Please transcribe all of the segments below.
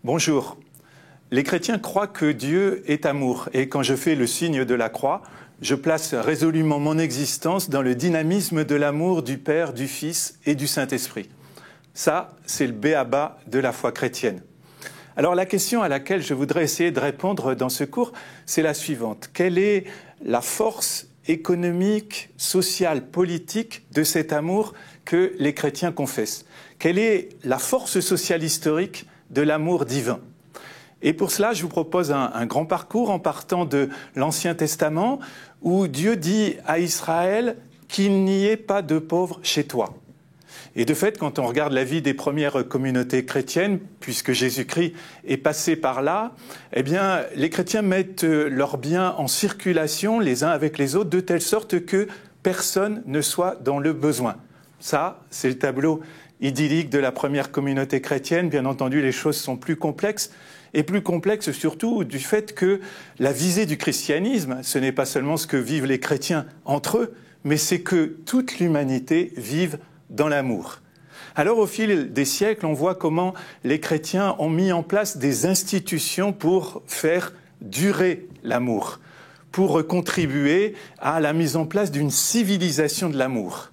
Bonjour. Les chrétiens croient que Dieu est amour et quand je fais le signe de la croix, je place résolument mon existence dans le dynamisme de l'amour du Père, du Fils et du Saint-Esprit. Ça, c'est le b.a.-ba de la foi chrétienne. Alors la question à laquelle je voudrais essayer de répondre dans ce cours, c'est la suivante. Quelle est la force économique, sociale, politique de cet amour que les chrétiens confessent? Quelle est la force sociale historique de l'amour divin? Et pour cela, je vous propose un grand parcours en partant de l'Ancien Testament où Dieu dit à Israël qu'il n'y ait pas de pauvres chez toi. Et de fait, quand on regarde la vie des premières communautés chrétiennes, puisque Jésus-Christ est passé par là, eh bien, les chrétiens mettent leurs biens en circulation les uns avec les autres de telle sorte que personne ne soit dans le besoin. Ça, c'est le tableau idyllique de la première communauté chrétienne. Bien entendu, les choses sont plus complexes. Et plus complexe surtout du fait que la visée du christianisme, ce n'est pas seulement ce que vivent les chrétiens entre eux, mais c'est que toute l'humanité vive dans l'amour. Alors au fil des siècles, on voit comment les chrétiens ont mis en place des institutions pour faire durer l'amour, pour contribuer à la mise en place d'une civilisation de l'amour.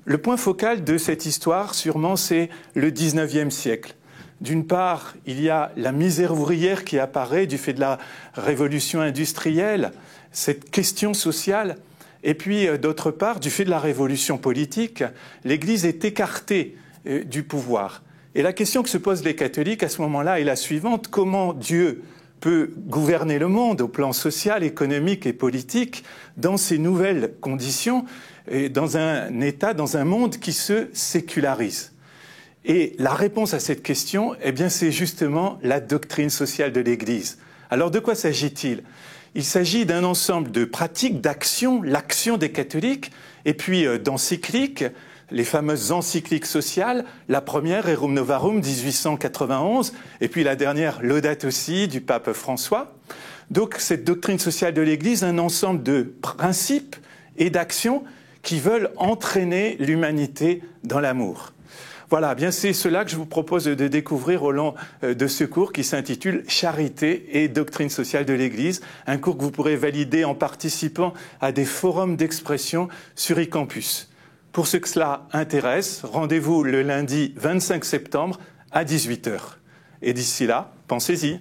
Le point focal de cette histoire, sûrement, c'est le XIXe siècle. D'une part, il y a la misère ouvrière qui apparaît du fait de la révolution industrielle, cette question sociale. Et puis, d'autre part, du fait de la révolution politique, l'Église est écartée du pouvoir. Et la question que se posent les catholiques à ce moment-là est la suivante. Comment Dieu peut gouverner le monde au plan social, économique et politique dans ces nouvelles conditions, et dans un État, dans un monde qui se sécularise? Et la réponse à cette question, eh bien, c'est justement la doctrine sociale de l'Église. Alors, de quoi s'agit-il? Il s'agit d'un ensemble de pratiques, d'actions, l'action des catholiques, et puis d'encycliques, les fameuses encycliques sociales. La première, Rerum Novarum, 1891, et puis la dernière, Laudato Si, du pape François. Donc, cette doctrine sociale de l'Église, un ensemble de principes et d'actions qui veulent entraîner l'humanité dans l'amour. Voilà, bien c'est cela que je vous propose de découvrir au long de ce cours qui s'intitule « Charité et doctrine sociale de l'Église », un cours que vous pourrez valider en participant à des forums d'expression sur eCampus. Pour ceux que cela intéresse, rendez-vous le lundi 25 septembre à 18h. Et d'ici là, pensez-y.